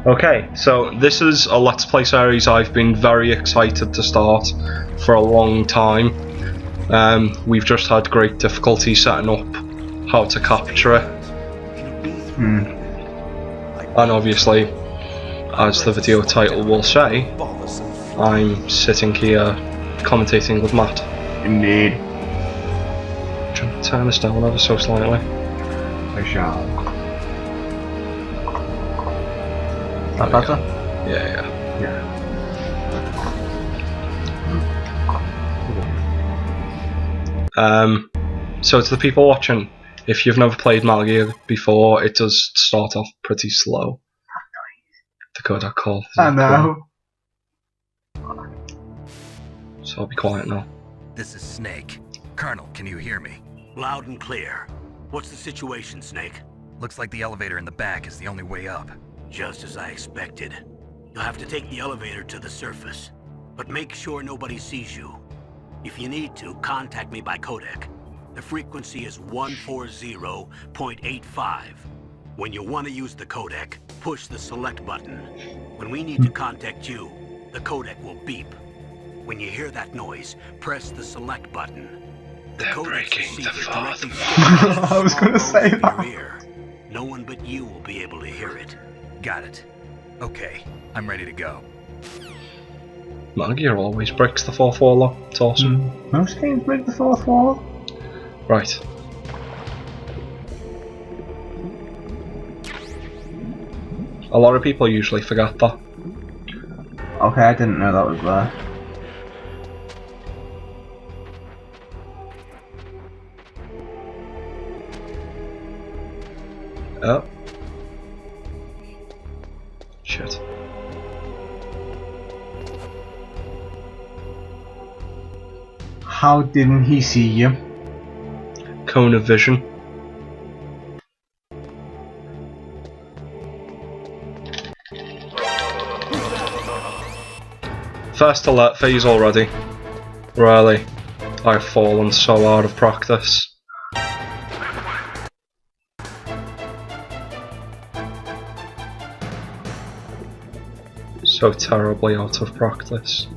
Okay, so this is a Let's Play series I've been very excited to start for a long time. We've just had great difficulty setting up how to capture it. And obviously, as the video title will say, I'm sitting here commentating with Matt. Indeed. Trying to turn this down ever so slightly. I shall. Is that better? Yeah. So to the people watching, if you've never played Metal Gear before, it does start off pretty slow. The codec call. I know. So I'll be quiet now. This is Snake. Colonel, can you hear me? Loud and clear. What's the situation, Snake? Looks like the elevator in the back is the only way up. Just as I expected. You'll have to take the elevator to the surface, but make sure nobody sees you. If you need to, contact me by codec. The frequency is 140.85. When you want to use the codec, push the select button. When we need to contact you, the codec will beep. When you hear that noise, press the select button. The codec receiver directly I was going to say that. your ear. No one but you will be able to hear it. Got it. Okay, I'm ready to go. Metal Gear always breaks the fourth wall lock. It's awesome. Most games break the fourth wall. Right. A lot of people usually forget that. Okay, I didn't know that was there. Oh. Shit. How didn't he see you? Cone of vision. First alert phase already. Really. I've fallen so out of practice. So terribly out of practice.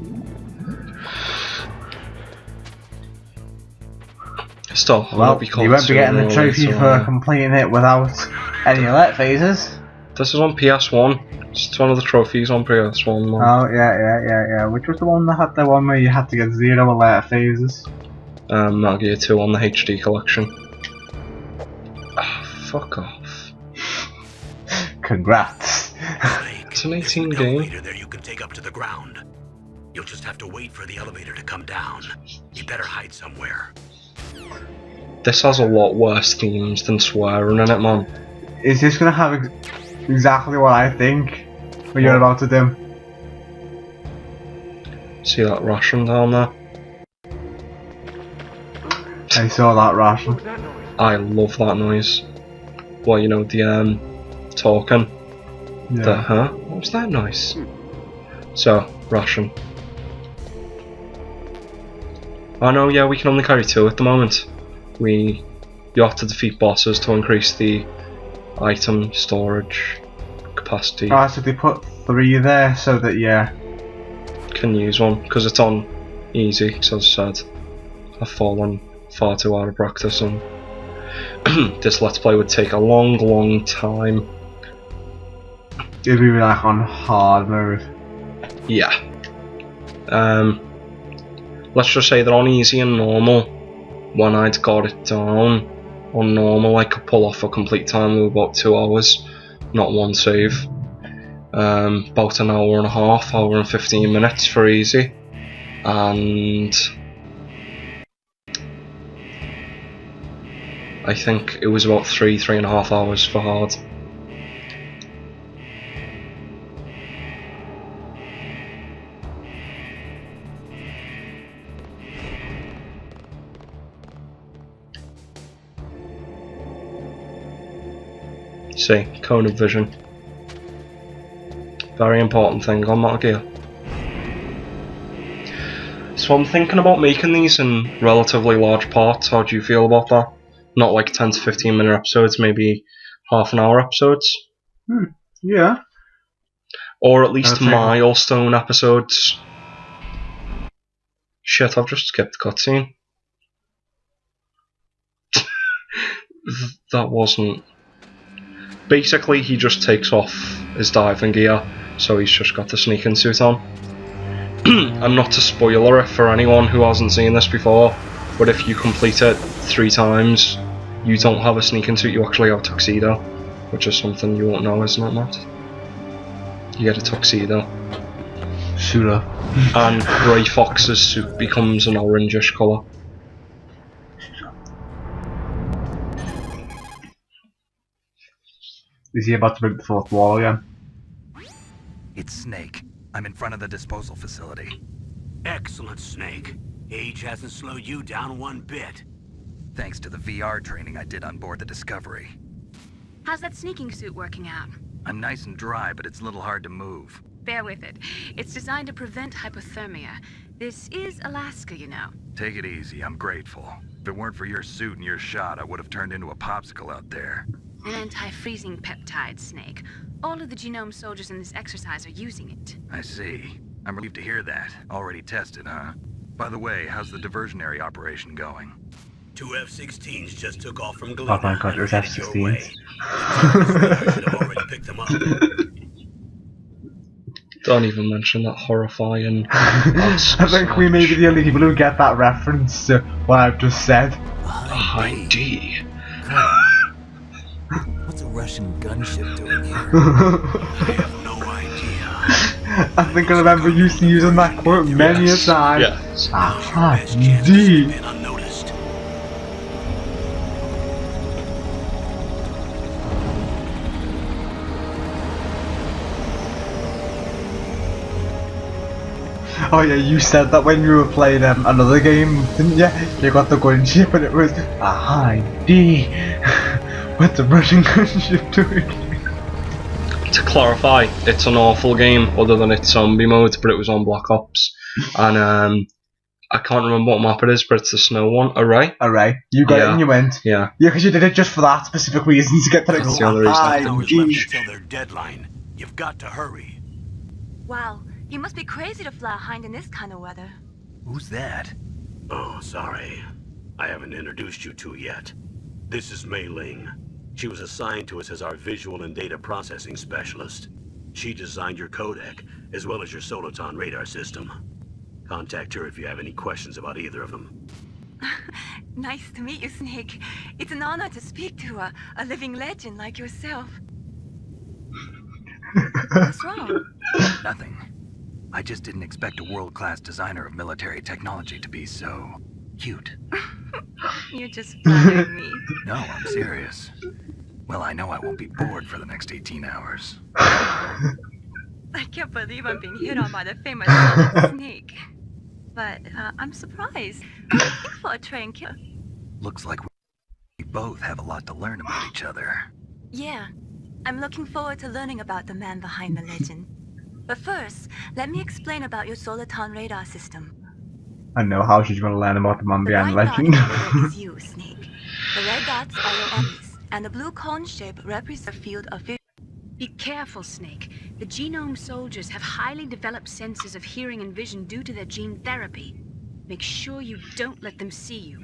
Still, Well, you won't be getting the trophy for completing it without any alert phases. This is on PS1. It's one of the trophies on PS1. Man. Oh, yeah. Which was the one that had the one where you had to get 0 alert phases? Metal Gear 2 on the HD collection. Ah, fuck off. Congrats. It's an 18 There's an game. elevator there you can take up to the ground. You'll just have to wait for the elevator to come down. You better hide somewhere. This has a lot worse themes than swearing in it, man. Is this gonna have exactly what I think what you're about to do? See that ration down there? I saw that ration. I love that noise. Well, you know, the talking. Yeah. The huh? What was that noise? So, ration. Oh no, yeah, we can only carry 2 at the moment. You have to defeat bosses to increase the item storage capacity. Oh, so they put 3 there so that, yeah. Can use one, because it's on easy, so as I said. I've fallen far too out of practice and this Let's Play would take a long time. It'd be like on hard mode. Yeah. Let's just say that on easy and normal, when I'd got it down on normal, I could pull off a complete time of about 2 hours, not one save. About an hour and a half, hour and 15 minutes for easy, and I think it was about 3.5 hours for hard. See, cone of vision. Very important thing on Metal Gear. So I'm thinking about making these in relatively large parts. How do you feel about that? Not like 10 to 15 minute episodes, maybe half an hour episodes. Yeah. Or at least Okay. milestone episodes. Shit, I've just skipped the cutscene. That wasn't... Basically, he just takes off his diving gear, so he's just got the sneaking suit on. And not to spoiler it for anyone who hasn't seen this before, but if you complete it 3 times, you don't have a sneaking suit, you actually have a tuxedo, which is something you won't know, isn't it, Matt? You get a tuxedo. Shooter. And Grey Fox's suit becomes an orangish colour. Is he about to break the fourth wall again? It's Snake. I'm in front of the disposal facility. Excellent, Snake. Age hasn't slowed you down one bit. Thanks to the VR training I did on board the Discovery. How's that sneaking suit working out? I'm nice and dry, but it's a little hard to move. Bear with it. It's designed to prevent hypothermia. This is Alaska, you know. Take it easy, I'm grateful. If it weren't for your suit and your shot, I would have turned into a popsicle out there. An anti-freezing peptide, Snake. All of the genome soldiers in this exercise are using it. I see. I'm relieved to hear that. Already tested, huh? By the way, how's the diversionary operation going? 2 F-16s just took off from Oh Galena. my god, it was and headed your F-16s. way. I should have already picked them up. Don't even mention that horrifying... I think we may be the only people who get that reference to what I've just said. ID. What's a Russian gunship doing here? I have no idea. I think I remember using that quote many a time. Yes. Aha, Best chance indeed. to remain unnoticed. Oh yeah, you said that when you were playing another game, didn't you? You got the gunship and it was ID. What's a Russian gunship doing? To clarify, it's an awful game other than its zombie mode, but it was on Black Ops. And I can't remember what map it is, but it's the snow one. Alright? Alright, you got it Yeah. and you went. Yeah. Yeah, because you did it just for that specific reason to get to That's the only reason I did. Hours left until their deadline. You've got to hurry. Wow, you must be crazy to fly hind in this kind of weather. Who's that? Oh, sorry. I haven't introduced you to yet. This is Mei Ling. She was assigned to us as our visual and data processing specialist. She designed your codec, as well as your Soliton radar system. Contact her if you have any questions about either of them. Nice to meet you, Snake. It's an honor to speak to a living legend like yourself. What's wrong? Nothing. I just didn't expect a world-class designer of military technology to be so cute. You're just flattering me. No, I'm serious. Well, I know I won't be bored for the next 18 hours. I can't believe I'm being hit on by the famous Solid Snake. But I'm surprised. I would think for a trained killer. Looks like we both have a lot to learn about each other. Yeah, I'm looking forward to learning about the man behind the legend. But first, let me explain about your Soliton radar system. I know how she's going to learn about the man The behind the white dot legend. in the middle is you, Snake. The red dots are your enemies, and the blue cone shape represents a field of vision. Be careful, Snake. The genome soldiers have highly developed senses of hearing and vision due to their gene therapy. Make sure you don't let them see you.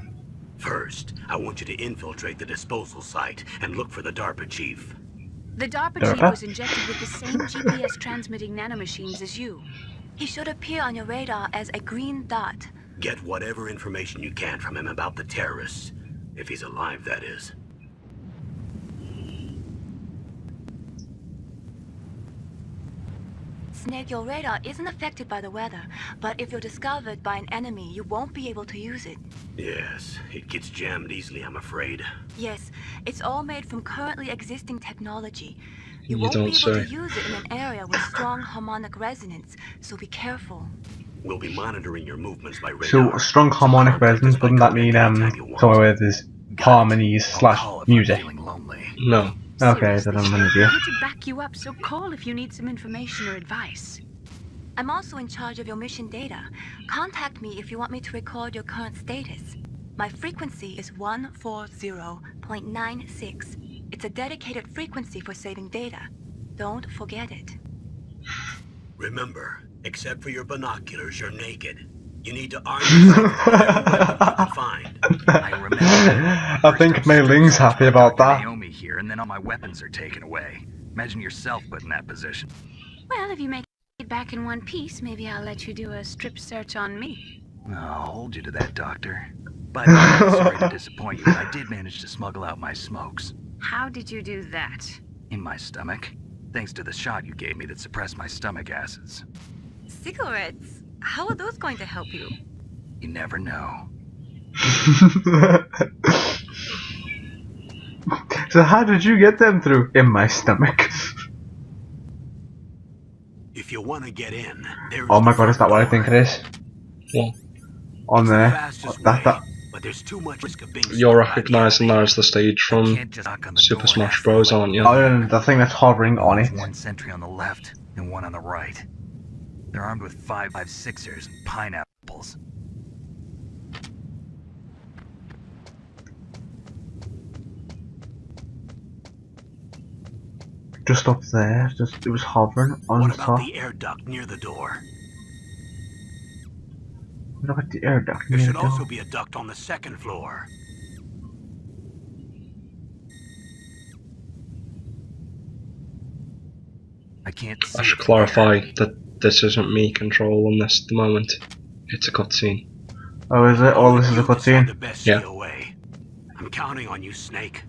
First, I want you to infiltrate the disposal site and look for the DARPA Chief. The DARPA DARPA? Chief was injected with the same GPS transmitting nanomachines as you. He should appear on your radar as a green dot. Get whatever information you can from him about the terrorists. If he's alive, that is. Snake, your radar isn't affected by the weather, but if you're discovered by an enemy, you won't be able to use it. Yes, it gets jammed easily, I'm afraid. Yes, it's all made from currently existing technology. You You won't be don't able say. to use it in an area with strong harmonic resonance, so be careful. We'll be monitoring your movements by radar. So, strong harmonic resonance, doesn't that mean, somewhere where there's harmonies I'll call / if I'm music? feeling lonely. No. Okay, Seriously, then I'm gonna I'm do. here to back you up, so call if you need some information or advice. I'm also in charge of your mission data. Contact me if you want me to record your current status. My frequency is 140.96. It's a dedicated frequency for saving data. Don't forget it. Remember, except for your binoculars, you're naked. You need to arm yourself with whatever weapons you can find. I remember. I think Mei Ling's happy about that. Naomi here, and then all my weapons are taken away. Imagine yourself put in that position. Well, if you make it back in one piece, maybe I'll let you do a strip search on me. I'll hold you to that, Doctor. By the way, I'm sorry to disappoint you, but I did manage to smuggle out my smokes. How did you do that? In my stomach. Thanks to the shot you gave me that suppressed my stomach acids. Cigarettes? How are those going to help you? You never know. So how did you get them through? In my stomach. If you want to get in, there's Oh my the god, is that what I think it is? What? On It's the there. fastest That. way, but there's too much risk of being You're spotted by the recognising enemy. that as the stage from Can't just knock on the Super door Smash and Bros, ask aren't you? Oh, and the thing that's hovering on it. There's one sentry on the left and one on the right. They're armed with 5.56ers and pineapples. Just up there. Just it was hovering on What the about top. the air duct near the door? Look at the air duct There near should the door. also be a duct on the second floor. I can't see I should it from clarify here. that this isn't me controlling this at the moment. It's a cutscene. Oh, is it? Oh, Only this is a you decide cutscene. the best Yeah. COA. I'm counting on you, Snake.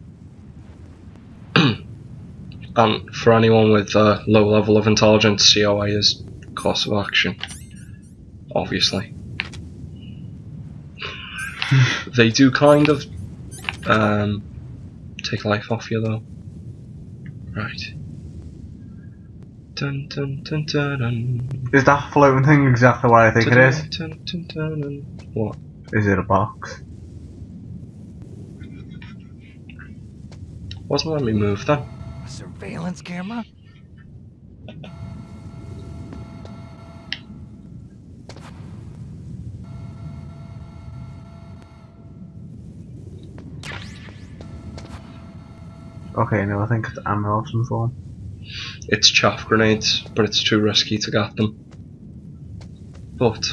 And for anyone with a low level of intelligence, COA is course of action. Obviously. They do kind of take life off you though. Right. Dun dun dun dun dun. Is that floating thing exactly what I think it is? Dun, dun, dun, dun. What? Is it a box? Wasn't letting me move then. A surveillance camera? Okay, no, I think it's ammo of some form. It's chaff grenades, but it's too risky to get them. But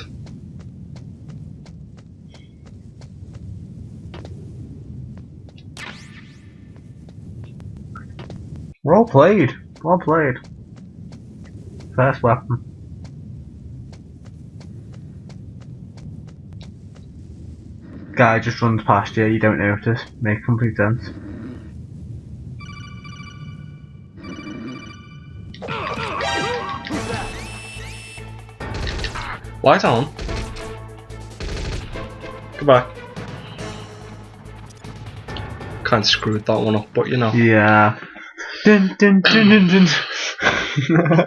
Well played. Well played. First weapon. Guy just runs past you, you don't notice. Makes complete sense. lie down. Goodbye. Kinda screwed that one up, but you know. Yeah. Dun dun dun dun dun.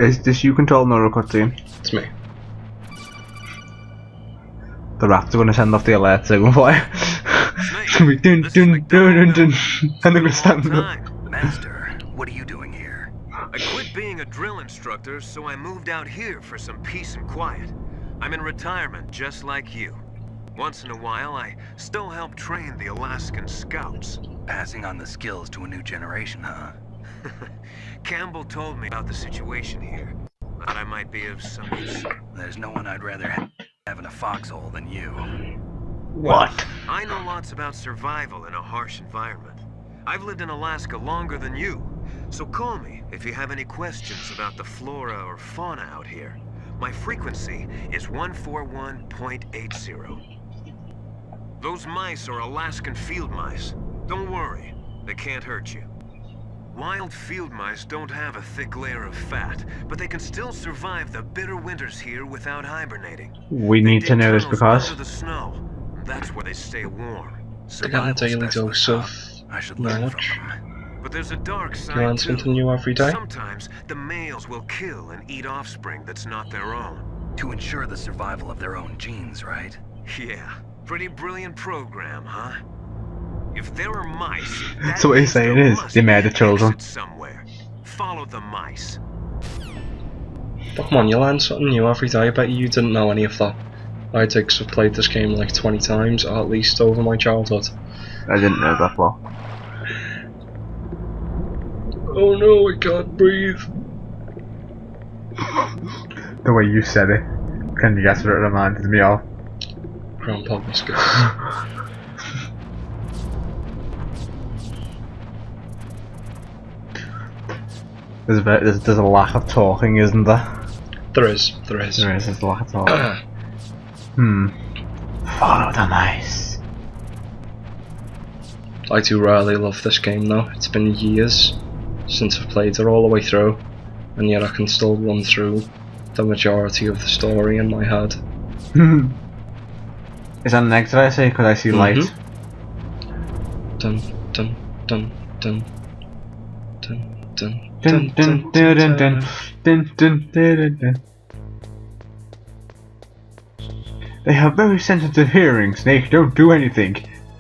Is this you controlling or a cutscene? It's me. The rats are going to send off the alert signal fire. It's going to be dun This is dun dun dun McDonald. dun. And they're going to stand up. Time. Master, what are you doing here? I quit being a drill instructor, so I moved out here for some peace and quiet. I'm in retirement, just like you. Once in a while, I still help train the Alaskan Scouts. Passing on the skills to a new generation, huh? Campbell told me about the situation here. That I might be of some use. There's no one I'd rather have in a foxhole than you. What? I know lots about survival in a harsh environment. I've lived in Alaska longer than you, so call me if you have any questions about the flora or fauna out here. My frequency is 141.80. Those mice are Alaskan field mice. Don't worry, they can't hurt you. Wild field mice don't have a thick layer of fat, but they can still survive the bitter winters here without hibernating. We They need dig to know this tunnels because under the snow. That's where they stay warm. They get a daily dose of I should learn knowledge. from them. But there's a dark side You learn too. something new every day. Sometimes the males will kill and eat offspring that's not their own. To ensure the survival of their own genes, right? Yeah, pretty brilliant program, huh? If there are mice, So what he's saying is, they made the children. Somewhere. Follow the mice. But come on, you learn something new every day. I bet you didn't know any of that. I Diggs have played this game like 20 times, at least over my childhood. I didn't know that well. Oh no, I can't breathe. The way you said it, can you guess what it reminded me of? Grandpa biscuits. There's a lack of talking, isn't there? There is. There's a lack of talking. Follow the mice. I do really love this game though. It's been years since I've played it all the way through, and yet I can still run through the majority of the story in my head. Is that an exit I see? Could I see light? Dun dun dun dun dun dun Dun dun dun dun dun dun dun dun dun. They have very sensitive hearing, Snake. Don't do anything.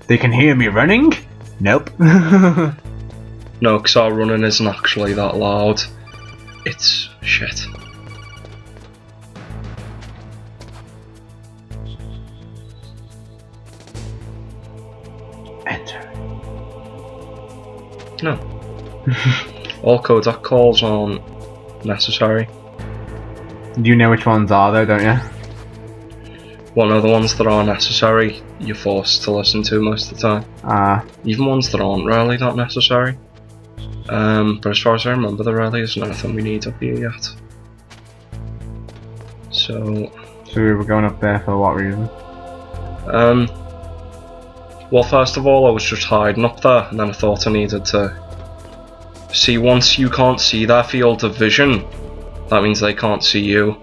They can hear me running? Nope. No, because our running isn't actually that loud. It's shit. Enter. No. All codec calls aren't necessary. You know which ones are though, don't you? One of the ones that are necessary, you're forced to listen to most of the time. Even ones that aren't really not necessary. But as far as I remember, there really isn't anything we need up here yet. So we were going up there for what reason? Well, first of all, I was just hiding up there, and then I thought I needed to see. Once you can't see their field of vision, that means they can't see you.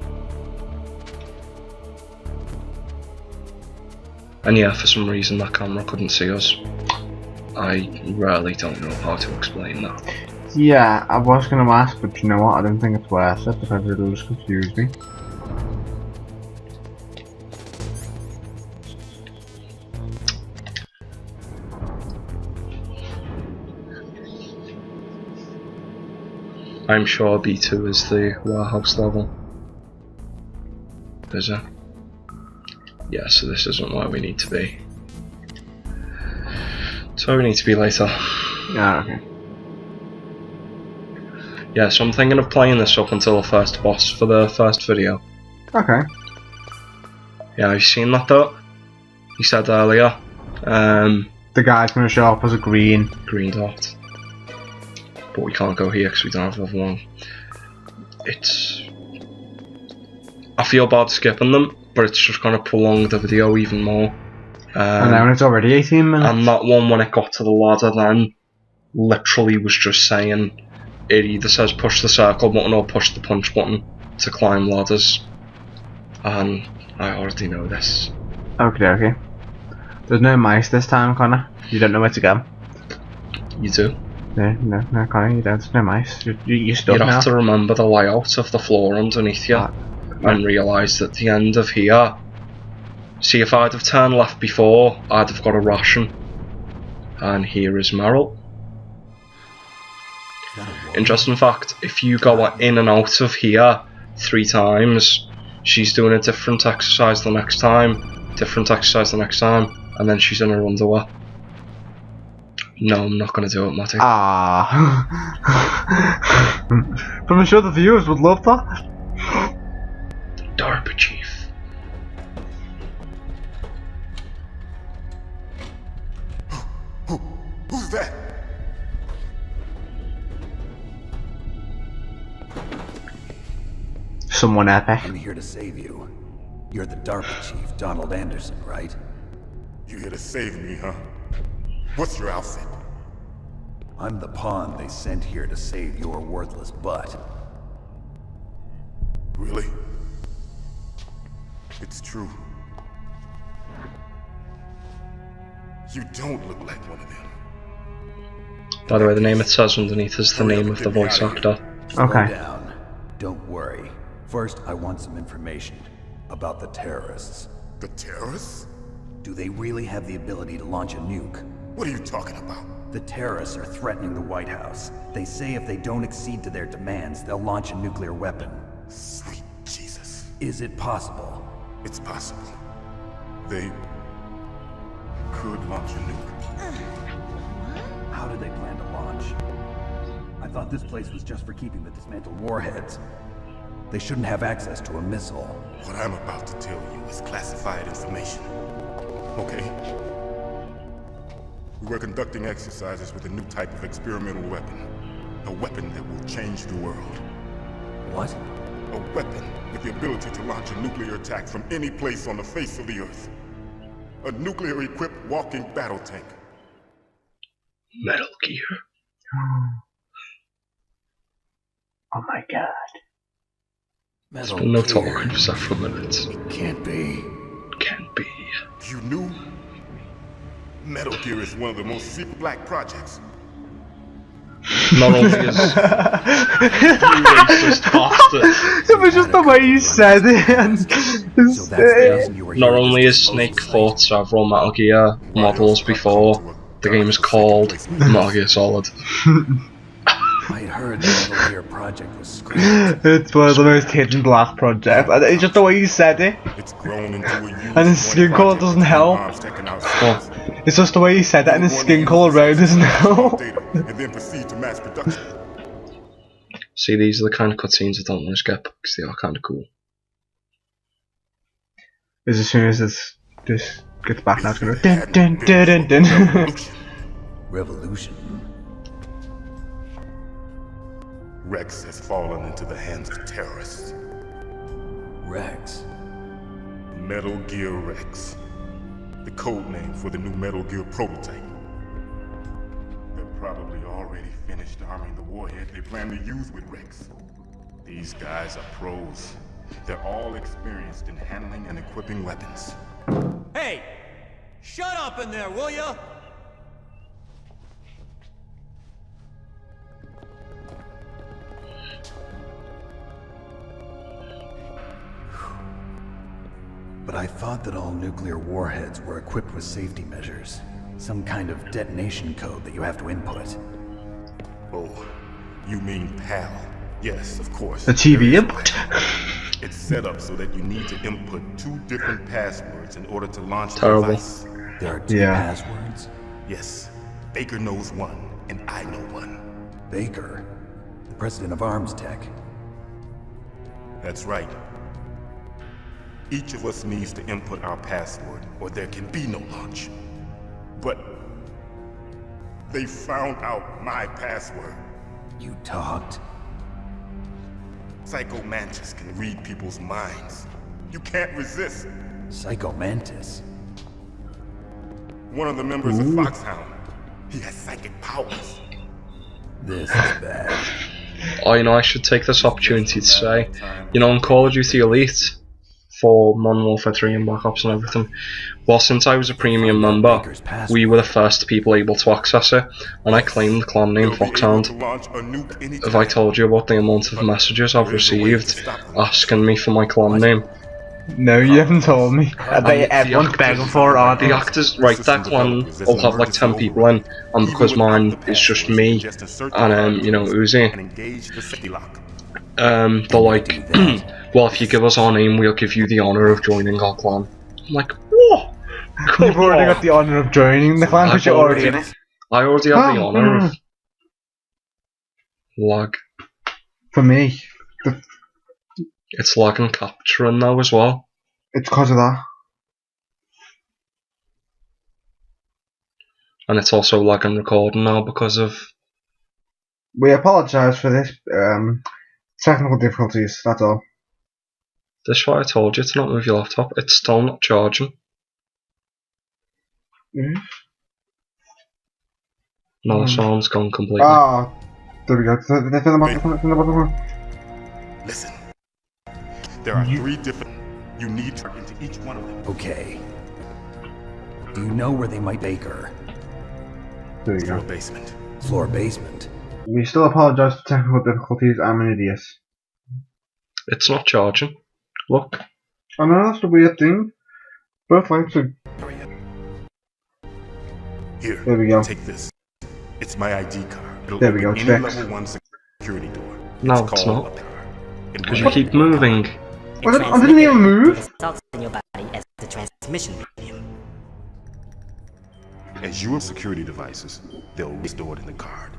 And yeah, for some reason that camera couldn't see us. I really don't know how to explain that. Yeah, I was going to ask, but you know what, I don't think it's worth it because it'll just confuse me. I'm sure B2 is the warehouse level. Is it? Yeah, so this isn't where we need to be. It's where we need to be later. Ah, okay. Yeah, so I'm thinking of playing this up until the first boss for the first video. Okay. Yeah, have you seen that though? He said earlier. The guy's going to show up as a green dot. But we can't go here because we don't have level 1. It's... I feel bad skipping them, but it's just going to prolong the video even more. And now it's already 18 minutes. And that one, when it got to the ladder then, literally was just saying, it either says push the circle button or push the punch button to climb ladders. And I already know this. Okay. There's no mice this time, Connor. You don't know where to go. You do. No, Connor, you don't. There's no mice. You're stuck now. You have to remember the layout of the floor underneath you. And realise that at the end of here, see, if I'd have turned left before, I'd have got a ration. And here is Meryl. Interesting fact, if you go in and out of here 3 times, she's doing a different exercise the next time, and then she's in her underwear. No, I'm not going to do it, Matty. But I'm sure the viewers would love that. DARPA Chief. Who's that? Someone epic. I'm here to save you. You're the DARPA Chief, Donald Anderson, right? You here to save me, huh? What's your outfit? I'm the pawn they sent here to save your worthless butt. Really? It's true. You don't look like one of them. By the way, the name it says underneath is the name of the voice actor. Okay. Slow down. Don't worry. First, I want some information about the terrorists. The terrorists? Do they really have the ability to launch a nuke? What are you talking about? The terrorists are threatening the White House. They say if they don't accede to their demands, they'll launch a nuclear weapon. Sweet Jesus. Is it possible? It's possible. They could launch a nuke. How do they plan to launch? I thought this place was just for keeping the dismantled warheads. They shouldn't have access to a missile. What I'm about to tell you is classified information. Okay? We were conducting exercises with a new type of experimental weapon. A weapon that will change the world. What? A weapon with the ability to launch a nuclear attack from any place on the face of the Earth. A nuclear-equipped walking battle tank. Metal Gear. Oh my god. There's been no talking for several minutes. It can't be. Can't be. You knew? Metal Gear is one of the most secret black projects. Not only is you racist bastard. It was just the way you said it. And So that's the reason you were Not here at only this has disposal Snake site. fought several Metal Gear models before, the game is called Metal Gear Solid. I'd heard the Metal Gear project was scrapped. it's one of the most hidden black projects. And it's just the way you said it. It's grown into a huge And his skin color doesn't help. ArmsTech and ourselves. It's just the way you said that, and his skin color around doesn't help. And then proceed to mass production. See, these are the kind of cutscenes I don't want to skip because they are kind of cool. As soon as this gets back now, it's gonna go dun dun dun dun dun. Revolution. Rex has fallen into the hands of terrorists. Rex. Metal Gear Rex. The code name for the new Metal Gear prototype. They're probably already finished arming the warhead they plan to use with Rex. These guys are pros. They're all experienced in handling and equipping weapons. Hey! Shut up in there, will ya? But I thought that all nuclear warheads were equipped with safety measures. Some kind of detonation code that you have to input. Oh, you mean PAL? Yes, of course. The TV There is input. one. It's set up so that you need to input 2 different passwords in order to launch the Terrible. device. There are 2 Yeah. passwords? Yes, Baker knows one, and I know one. Baker, the president of ArmsTech. That's right. Each of us needs to input our password, or there can be no launch. But they found out my password. You talked? Psycho Mantis can read people's minds. You can't resist. Psycho Mantis. One of the members of Foxhound. He has psychic powers. This is bad. Oh, you know, I should take this opportunity to say, you know, in Call of Duty Elite, for Modern Warfare 3 and Black Ops and everything, well, since I was a premium member, we were the first people able to access it, and I claimed the clan name Foxhound. Have I told you about the amount of messages I've received asking me for my clan name? No, you haven't told me. Everyone's begging for it, aren't The they? actors, right, that clan will have like 10 people in, and because mine is just me and, you know, Uzi, they're like, well, if you give us our name, we'll give you the honour of joining our clan. I'm like, what? You've already got the honour of joining the clan because you're already in it. I already have the honour of lag. For me, It's lag and capturing now as well. it's because of that. And it's also lag and recording now because of... We apologise for this technical difficulties, that's all. This is why I told you to not move your laptop. It's still not charging. No, the sound's gone completely. Ah, there we go. Listen. There are 3 different... You need to into each one of them. Okay. Do you know where they might Baker? There you Floor go. basement. Floor basement. We still apologise for technical difficulties. I'm an idiot. It's not charging. Look. I know that's the weird thing. Both lights are. Here, There we go. take this. It's my ID card. It'll There we open go, any fixed. level 1 security door. No, it's called not. a power. It Because will you keep moving. I didn't even move. In your body as the transmission medium. As you have security devices, they'll be stored in the card.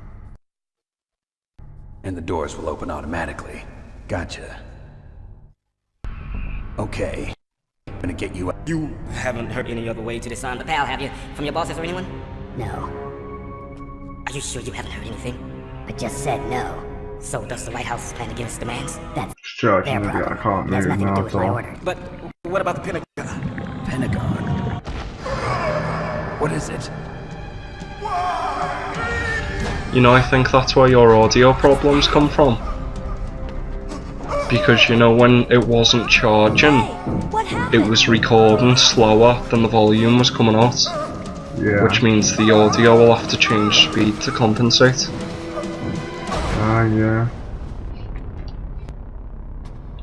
And the doors will open automatically. Gotcha. Okay. I'm gonna get you out. You haven't heard any other way to disarm the PAL, have you? From your bosses or anyone? No. Are you sure you haven't heard anything? I just said no. So does the White House plan against demands? That's Sure, their maybe I problem. can't It has move nothing to now do with at my all. orders. But what about the Pentagon? Pentagon? What is it? You know, I think that's where your audio problems come from. Because, you know, when it wasn't charging, What happened? it was recording slower than the volume was coming out. Yeah. Which means the audio will have to change speed to compensate. Ah, yeah.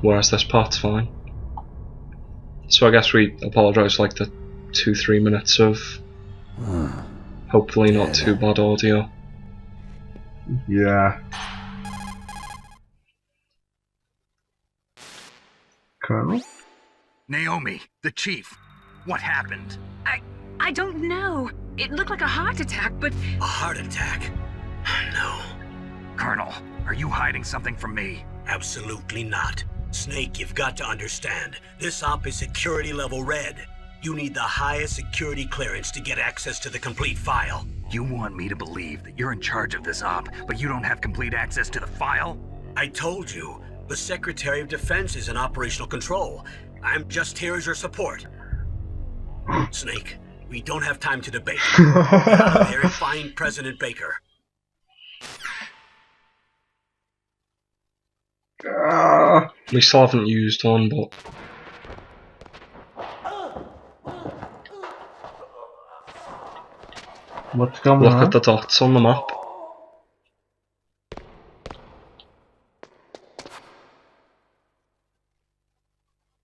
Whereas this part's fine. So I guess we apologise for like the 2-3 minutes of hopefully not too bad audio. Yeah. Colonel? Naomi, the chief. What happened? I don't know. It looked like a heart attack, but A heart attack? No. Colonel, are you hiding something from me? Absolutely not. Snake, you've got to understand. This op is security level red. You need the highest security clearance to get access to the complete file. You want me to believe that you're in charge of this op, but you don't have complete access to the file? I told you. The Secretary of Defense is in operational control. I'm just here as your support. Snake, we don't have time to debate. Get out of there and find President Baker. We still haven't used one, but What's going look on? at the dots on the map.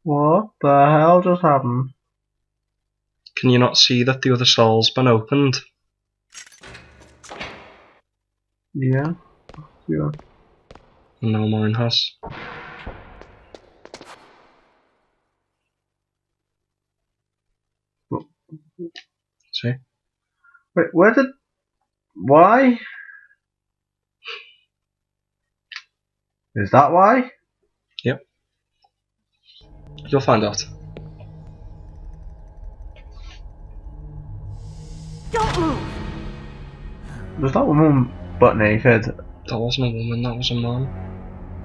What the hell just happened? Can you not see that the other cell's been opened? Yeah. Yeah. No, mine has. See? Wait, where did... Why? Is that why? Yep. You'll find out. don't move. Was that woman butt naked? That wasn't a woman, that was a man.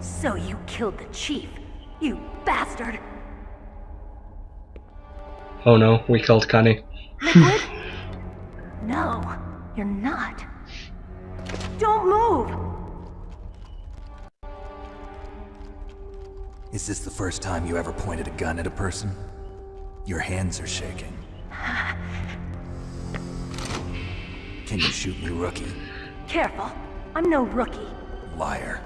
So you killed the chief, you bastard. Oh no, we killed Kenny. Liquid? No, you're not. Don't move. Is this the first time you ever pointed a gun at a person? Your hands are shaking. Can you shoot me, rookie? Careful, I'm no rookie. Liar.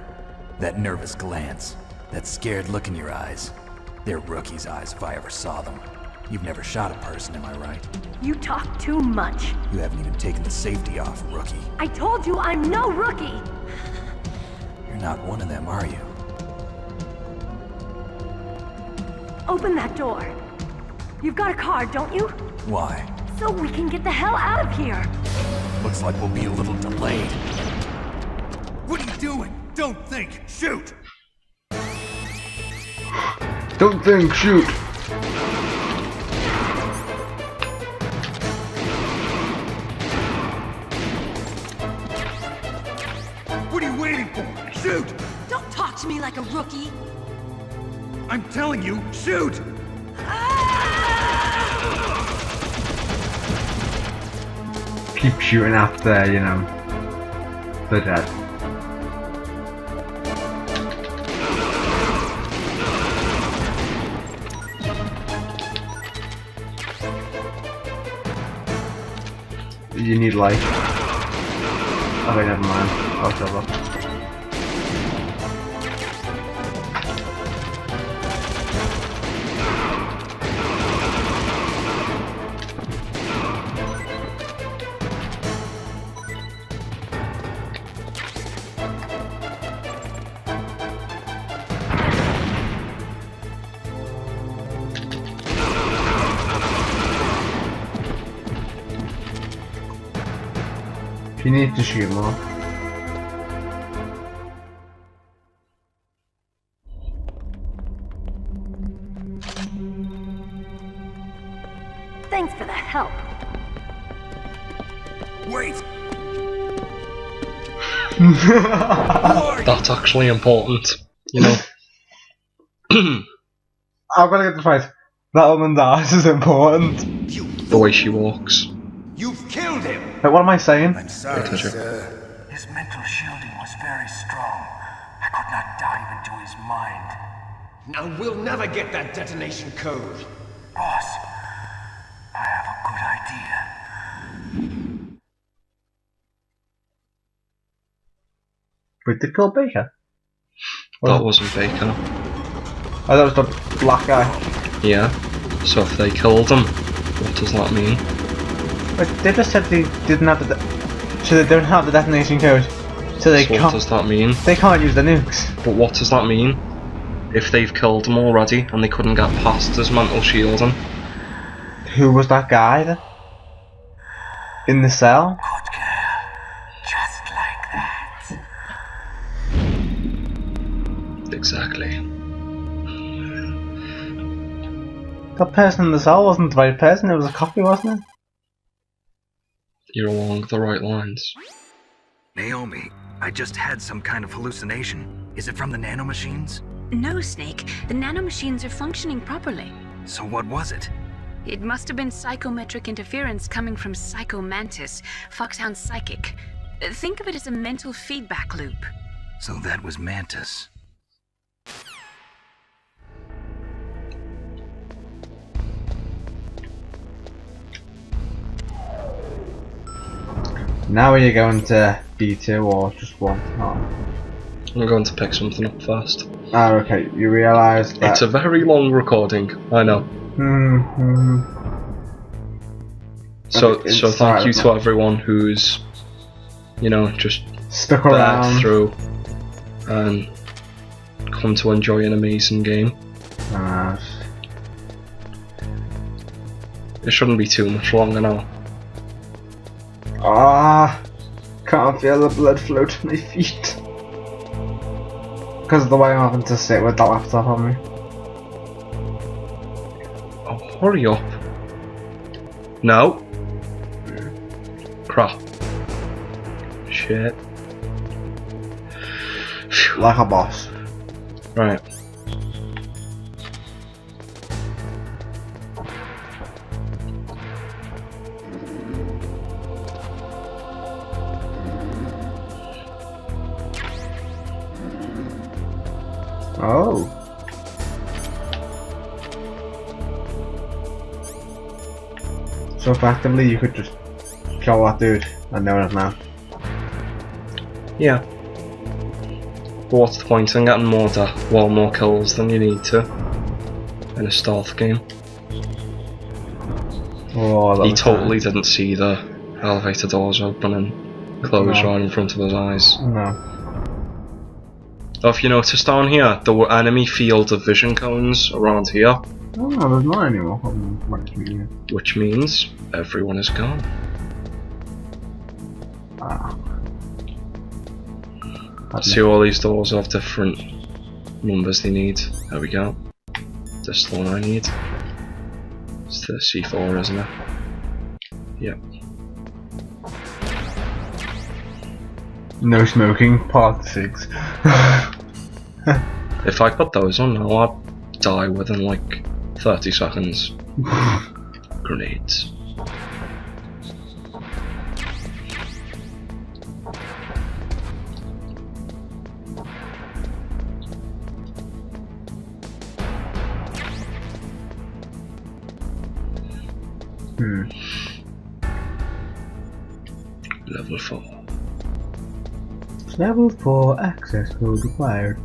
That nervous glance, that scared look in your eyes. They're rookie's eyes if I ever saw them. You've never shot a person, am I right? You talk too much. You haven't even taken the safety off, rookie. I told you I'm no rookie. You're not one of them, are you? Open that door. You've got a card, don't you? Why? So we can get the hell out of here. Looks like we'll be a little delayed. What are you doing? Don't think! Shoot! Don't think, shoot! What are you waiting for? Shoot! Don't talk to me like a rookie. I'm telling you, shoot! Keep shooting after, you know, they're dead. You need light. Okay, never mind. I'll shut up. You need to shoot more. Thanks for the help. Wait! That's actually important, you know. I'm gonna get this right. That woman's ass is important. The way she walks. You've killed him! Like, what am I saying? I'm sorry, Sir. sir. His mental shielding was very strong. I could not dive into his mind. Now we'll never get that detonation code. Boss, I have a good idea. Wait, did kill Baker? That wasn't Baker. Oh, that was the black guy. Yeah. So if they killed him, what does that mean? But they just said they didn't have the. So they don't have the detonation code. So they So can't. what does that mean? They can't use the nukes. But what does that mean? If they've killed him already and they couldn't get past his mental shielding? Who was that guy then? In the cell? Good girl. Just like that. Exactly. That person in the cell wasn't the right person, it was a copy, wasn't it? You're along the right lines. Naomi, I just had some kind of hallucination. Is it from the nanomachines? No, Snake. The nanomachines are functioning properly. So what was it? It must have been psychometric interference coming from Psycho Mantis, Foxhound's psychic. Think of it as a mental feedback loop. So that was Mantis. Now are you going to B2 or just one? Oh. I'm going to pick something up first. Oh, okay. You realise that... It's a very long recording, I know. So thank you to everyone who's, you know, just stuck around through and come to enjoy an amazing game. It shouldn't be too much longer now. Can't feel the blood flow to my feet. Because of the way I'm having to sit with that laptop on me. Oh, hurry up. No. Crap. Shit. Phew. Like a boss. Right. Oh. So effectively you could just kill that dude and know it now. Yeah. But what's the point in getting more kills than you need to in a stealth game? Oh, he totally didn't see the elevator doors open and close right in front of his eyes. No. Oh, if you notice down here, there were enemy field of vision cones around here. Oh, no, there's not anymore. Which means everyone is gone. See, all these doors have different numbers they need. There we go. This is the one I need. It's the C4, isn't it? Yep. No smoking, part 6. If I put those on now, I'd die within like 30 seconds. Grenades. Level 4. Level 4 access code required.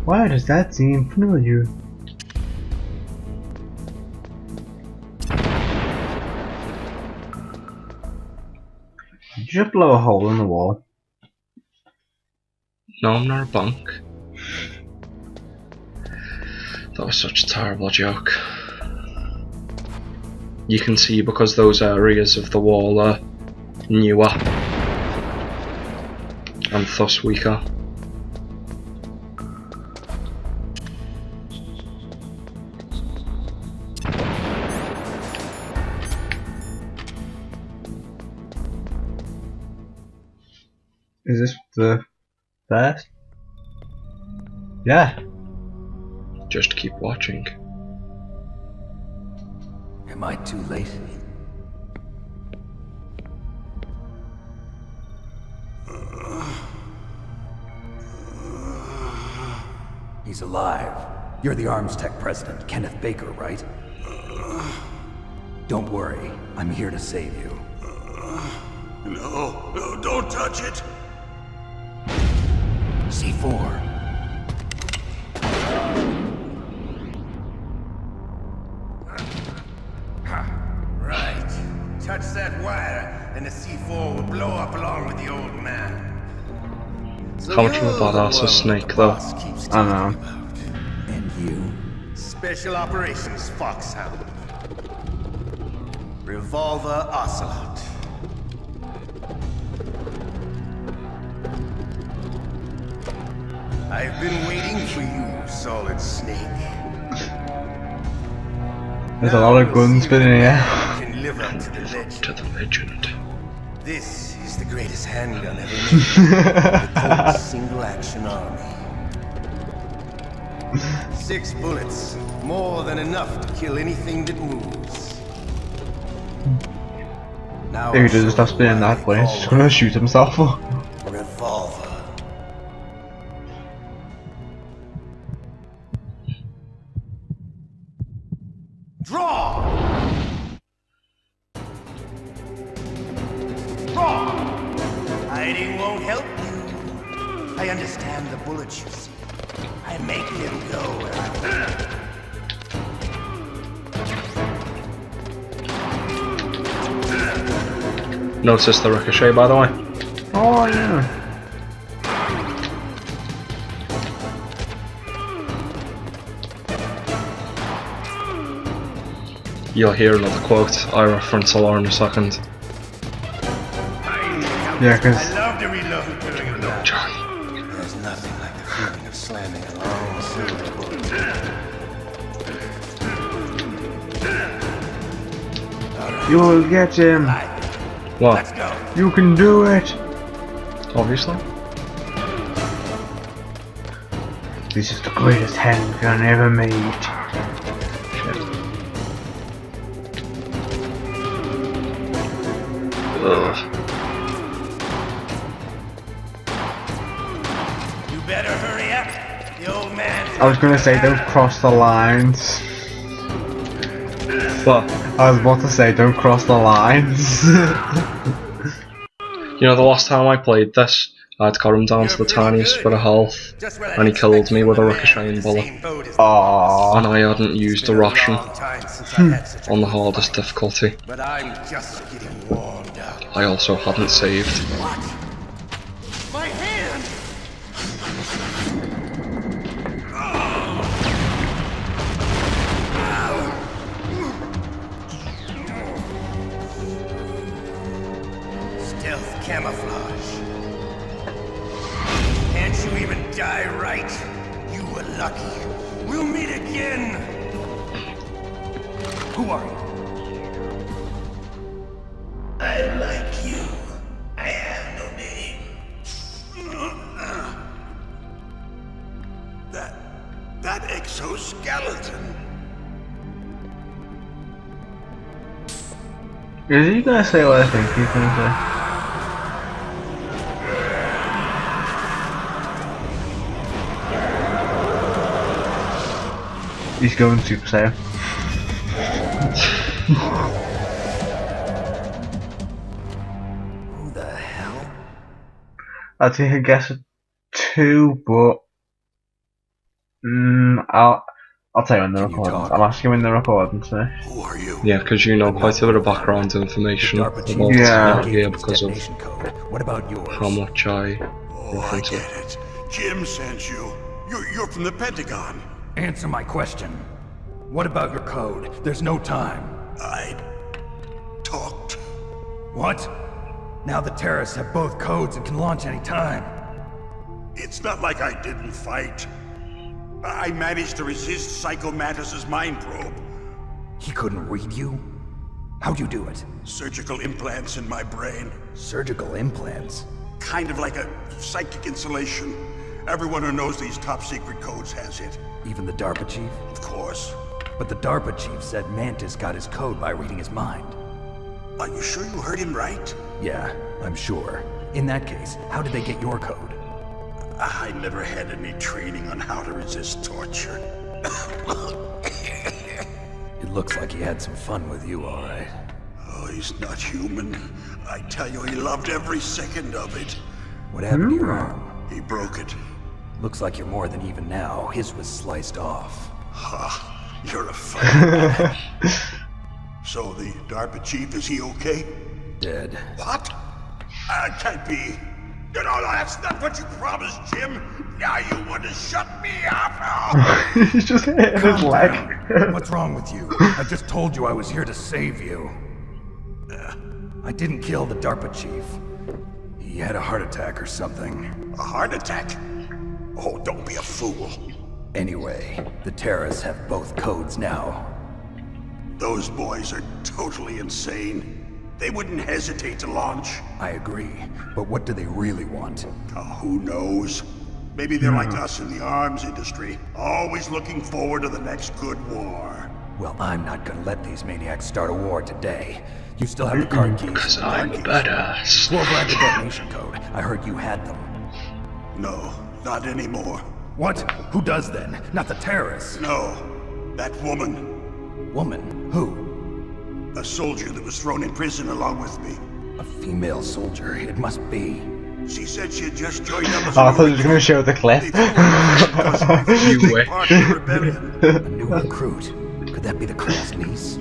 Why does that seem familiar? Did you just blow a hole in the wall? No, I'm not a bunk. That was such a terrible joke. You can see because those areas of the wall are newer and thus weaker. Is this the first? Yeah. Just keep watching. Am I too late? He's alive. You're the ArmsTech president, Kenneth Baker, right? Don't worry, I'm here to save you. No, don't touch it! C4. Right. Touch that wire, and the C4 will blow up along with the old man. So How much of a badass is Snake, though? I know. And you? Special Operations Foxhound. Revolver Ocelot. I've been waiting for you, Solid Snake. There's a lot of guns spinning here. Can live up to the legend. To the legend. This is the greatest handgun ever made. The Colt's single action army. 6 bullets, more than enough to kill anything that moves. Now If he just has to be in that place, he's gonna shoot himself. Revolver. Draw! Draw! Hiding won't help you. I understand the bullets you see. I make them go where I want. Notice the ricochet, by the way. Oh yeah. You'll hear another quote I reference a lot in a second. Yeah, cause I love to reload during a battle. There's nothing like the feeling of slamming a long silver bullet. You will get him. What? Let's go. You can do it. Obviously. This is the greatest handgun ever made. You better hurry up. The old man. I was gonna say don't cross the lines. What? I was about to say don't cross the lines. You know, the last time I played this, I'd got him down to the tiniest bit of health, and he killed me with a ricocheting bullet. Aww. And I hadn't used a ration on the hardest difficulty. But I'm just getting warmed up. I also hadn't saved. What? My hand! Stealth camouflage. Can't you even die right? You were lucky. We'll meet again. Who are you? I like you. I have no name. That exoskeleton. Is he gonna say what I think he's gonna say? He's going Super Saiyan. Who the hell? I'd take a guess at 2, but I'll tell you when the recording. I'm asking when the recording today. Who are you? Yeah, because you know quite a bit of background information about here because of what about yours? How much I I get it. Jim sent you. You're from the Pentagon. Answer my question. What about your code? There's no time. I talked. What? Now the terrorists have both codes and can launch any time. It's not like I didn't fight. I managed to resist Psycho Mantis's mind probe. He couldn't read you? How'd you do it? Surgical implants in my brain. Surgical implants? kind of like a psychic insulation. Everyone who knows these top secret codes has it. Even the DARPA Chief? Of course. But the DARPA Chief said Mantis got his code by reading his mind. Are you sure you heard him right? Yeah, I'm sure. In that case, how did they get your code? I never had any training on how to resist torture. It looks like he had some fun with you, all right. Oh, he's not human. I tell you, he loved every second of it. What happened to your arm? He broke it. Looks like you're more than even now. His was sliced off. Ha, you're a funny man. So the DARPA chief, is he okay? Dead. What? Can't be. You know, that's not what you promised, Jim. Now you want to shut me up. He's just hitting his leg. What's wrong with you? I just told you I was here to save you. I didn't kill the DARPA chief. He had a heart attack or something. A heart attack? Oh, don't be a fool. Anyway, the terrorists have both codes now. Those boys are totally insane. They wouldn't hesitate to launch. I agree, but what do they really want? Oh, who knows? Maybe they're like us in the arms industry, always looking forward to the next good war. Well, I'm not gonna let these maniacs start a war today. You still have the card keys? Because I'm a badass. Who override the detonation code? I heard you had them. No, not anymore. What? Who does then? Not the terrorists? No, that woman. Woman? Who? A soldier that was thrown in prison along with me. A female soldier, it must be. She said she had just joined up as I thought he was going to show the clip. You way. A new recruit. Could that be the Colonel's niece?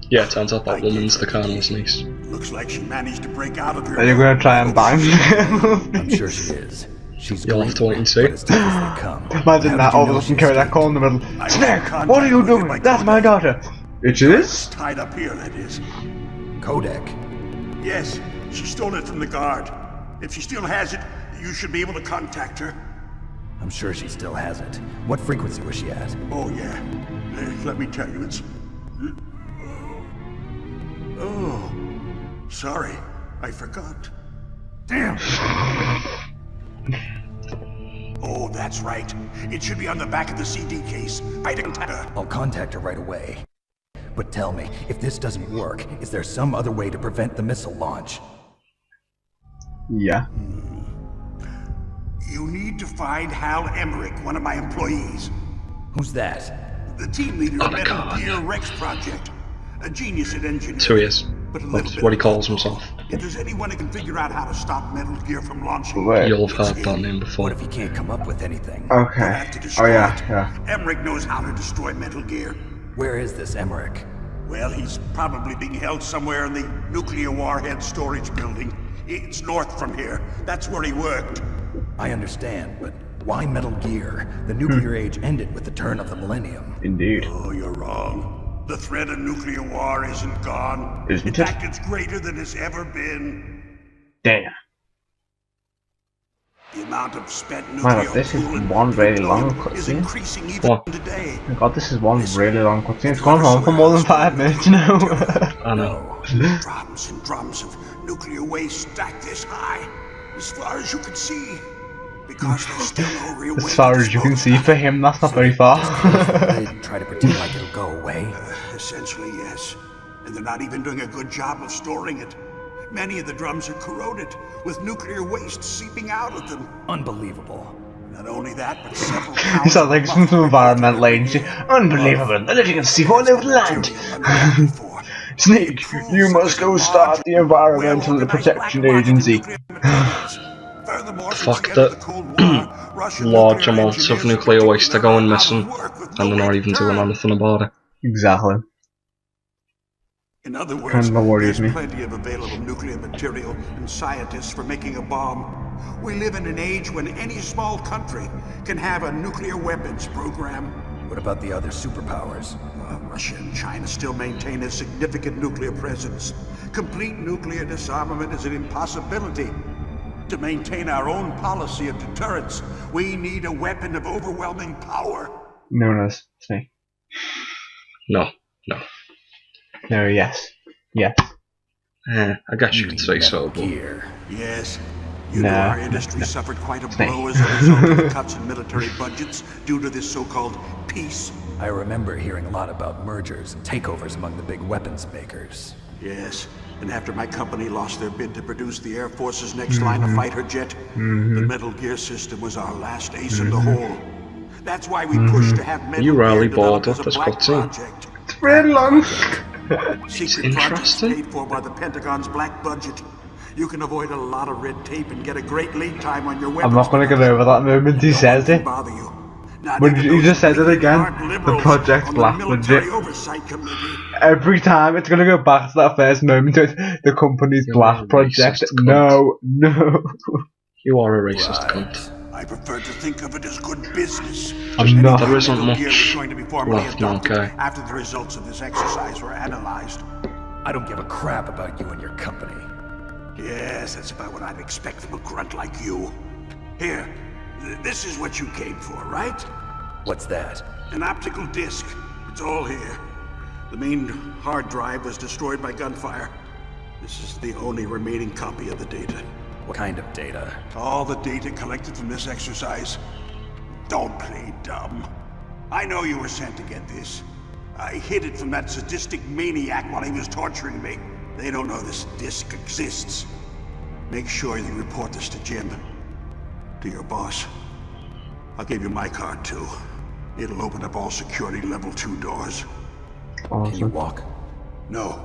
Yeah, it turns out that woman's the Colonel's niece. Looks like she managed to break out of her. Are you going to try and bang him? I'm sure she is. She's You'll have to wait and see. as tough as they come. Imagine that, all of a sudden carry that call in the middle. Snake, what are you doing? That's my daughter. It is? Tied up here, that is. Codec. Yes, she stole it from the guard. If she still has it, you should be able to contact her. I'm sure she still has it. What frequency was she at? Oh, yeah. Let me tell you, it's... Oh, sorry. I forgot. Damn! Oh, that's right. It should be on the back of the CD case. I didn't... I'll contact her right away. But tell me, if this doesn't work, is there some other way to prevent the missile launch? Yeah. You need to find Hal Emmerich, one of my employees. Who's that? The team leader of Metal Gear Rex project. A genius at engineering. So he is. But a That's what he calls himself. If there's anyone who can figure out how to stop Metal Gear from launching... Wait. You'll have heard that name before. What if he can't come up with anything? Okay. Oh, yeah. Emmerich knows how to destroy Metal Gear. Where is this Emmerich? Well, he's probably being held somewhere in the nuclear warhead storage building. It's north from here. That's where he worked. I understand, but why Metal Gear? The nuclear age ended with the turn of the millennium. Indeed. Oh, you're wrong. The threat of nuclear war isn't gone. Isn't In it? fact, it's greater than it's ever been. Damn. The amount of spent Wow, nuclear this is fuel and one really long plutonium is cutscene. increasing even today. Oh my god, this is one really long cutscene. It's gone on for more than 5 minutes now. I know. Drums and drums of nuclear waste stacked this high, as far as you can see. Because there's still no real way As far as you can see, for him, that's not very far. They try to pretend like it'll go away. Essentially, yes. And they're not even doing a good job of storing it. Many of the drums are corroded, with nuclear waste seeping out of them. Unbelievable. Not only that, but several He sounds like some environmental agency. Unbelievable. They're letting us see all over the land. Snake, you must go start the Environmental Protection Agency. The fact that large amounts of nuclear waste are going missing and they're not even doing anything about it. Exactly. In other words, Kinda worries there's me. plenty of available nuclear material and scientists for making a bomb. We live in an age when any small country can have a nuclear weapons program. What about the other superpowers? Russia and China still maintain a significant nuclear presence. Complete nuclear disarmament is an impossibility. To maintain our own policy of deterrence, we need a weapon of overwhelming power. Known as Snake. No, no. No, yes. Yes. I guess you could say so, but... Yes. You know our industry suffered quite a blow as a result of the cuts in military budgets due to this so-called peace. I remember hearing a lot about mergers and takeovers among the big weapons makers. Yes, and after my company lost their bid to produce the Air Force's next line of fighter jet, the Metal Gear system was our last ace in the hole. That's why we pushed to have Metal You really Gear bored developed of as this a black cutscene. project. It's very long. Secret projects paid for by the Pentagon's black budget. You can avoid a lot of red tape and get a great lead time on your weapons. I'm not going to get over that moment he says it. When he just said it again, the Project Black Budget. Every time it's going to go back to that first moment, the company's Black Project. No, no. You are a racist cunt. I prefer to think of it as good business. I'm not. There Metal isn't Gear was going to be formally left, adopted okay. after the results of this exercise were analyzed. I don't give a crap about you and your company. Yes, that's about what I'd expect from a grunt like you. Here, this is what you came for, right? What's that? An optical disc. It's all here. The main hard drive was destroyed by gunfire. This is the only remaining copy of the data. What kind of data? All the data collected from this exercise. Don't play dumb. I know you were sent to get this. I hid it from that sadistic maniac while he was torturing me. They don't know this disc exists. Make sure you report this to Jim. To your boss. I'll give you my card too. It'll open up all security level 2 doors. Awesome. Can you walk? No.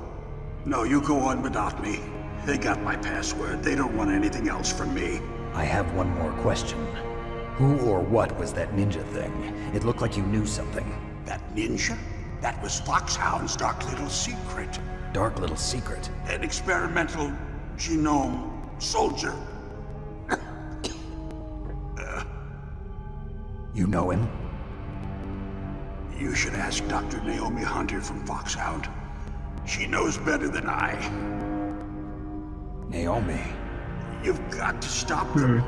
No, you go on without me. They got my password. They don't want anything else from me. I have one more question. Who or what was that ninja thing? It looked like you knew something. That ninja? That was Foxhound's dark little secret. Dark little secret? An experimental genome soldier. You know him? You should ask Dr. Naomi Hunter from Foxhound. She knows better than I. Naomi? You've got to stop them.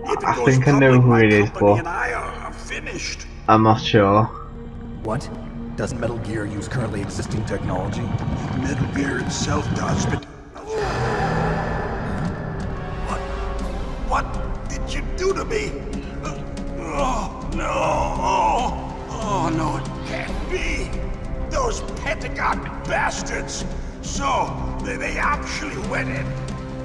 I think I know who it is, but and I are finished. I'm not sure. What? Doesn't Metal Gear use currently existing technology? Metal Gear itself does, but... What did you do to me? Oh, no. Oh, no, it can't be. Those Pentagon bastards. So, they actually went in.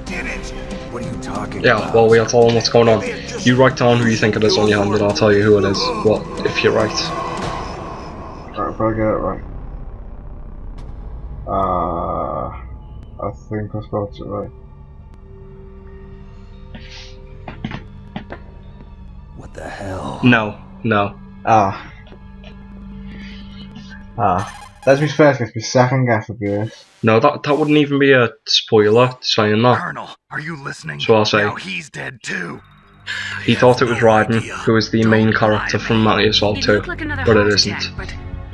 Did it? What are you talking Yeah, about? well, we'll tell them what's going on. You write down who you think it is on your hand and I'll tell you who it is. What, if you're right. Alright, if I get it right. I think I spelled it right. What the hell? No. That's my first guess, my second guess would be this. No, that wouldn't even be a spoiler saying that. Colonel, are you listening? So I'll say. Now he's dead too. He thought it was Raiden, who is the main character from Metal Gear Solid 2, but it isn't.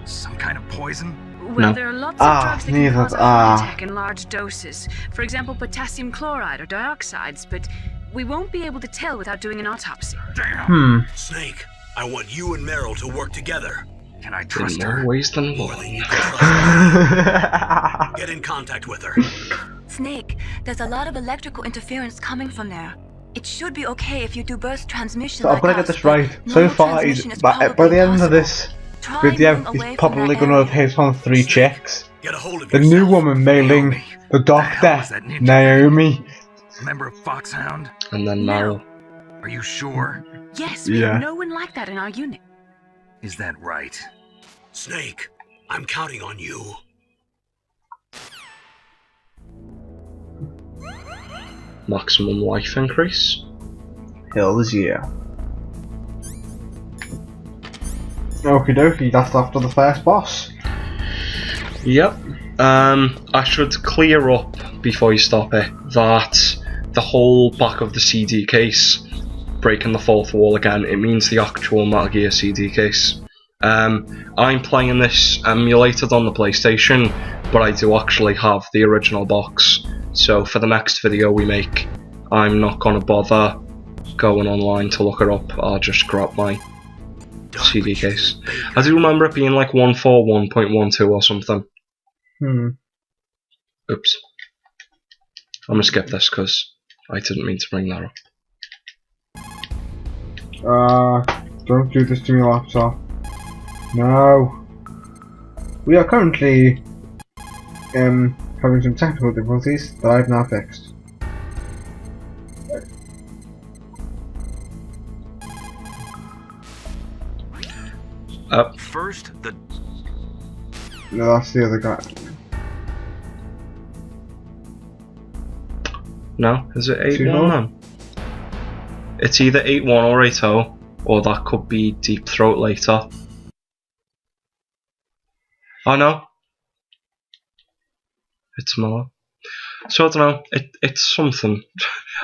Some kind of poison? Well, No. there are lots of drugs that can neither. cause a heart attack in large doses. For example, potassium chloride or dioxides, but we won't be able to tell without doing an autopsy. Damn. Snake, I want you and Meryl to work together. Can I In trust more her? ways than More one. than you can trust. Get in contact with her. Snake, there's a lot of electrical interference coming from there. It should be okay if you do burst transmission. So I've got to get this right. So far, he's, by the end of this video, he's probably going to have hit on 3 chicks. Get a hold of The new woman mailing the doctor, Naomi. Member of Foxhound? And then Meryl. Are you sure? Yes, we have no one like that in our unit. Is that right? Snake, I'm counting on you. Maximum life increase. Hells yeah. Okie dokie, that's after the first boss. Yep. I should clear up before you stop it that the whole back of the CD case breaking the 4th wall again, it means the actual Metal Gear CD case. I'm playing this emulated on the PlayStation, but I do actually have the original box. So for the next video we make, I'm not gonna bother going online to look it up. I'll just grab my CD case. I do remember it being like 141.12 or something. Oops. I'm gonna skip this because I didn't mean to bring that up. Don't do this to me, laptop. No. We are currently having some technical difficulties that I've now fixed. First, No, that's the other guy. No, is it 8-1 then? It's either 8-1 or 8-0, or that could be Deep Throat later. Oh no. It's Miller. So I don't know, it's something.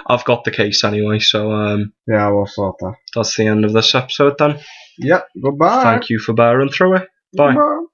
I've got the case anyway, so yeah, we'll sort that. That's the end of this episode then. Yep, goodbye. Thank you for bearing through it. Bye. Goodbye.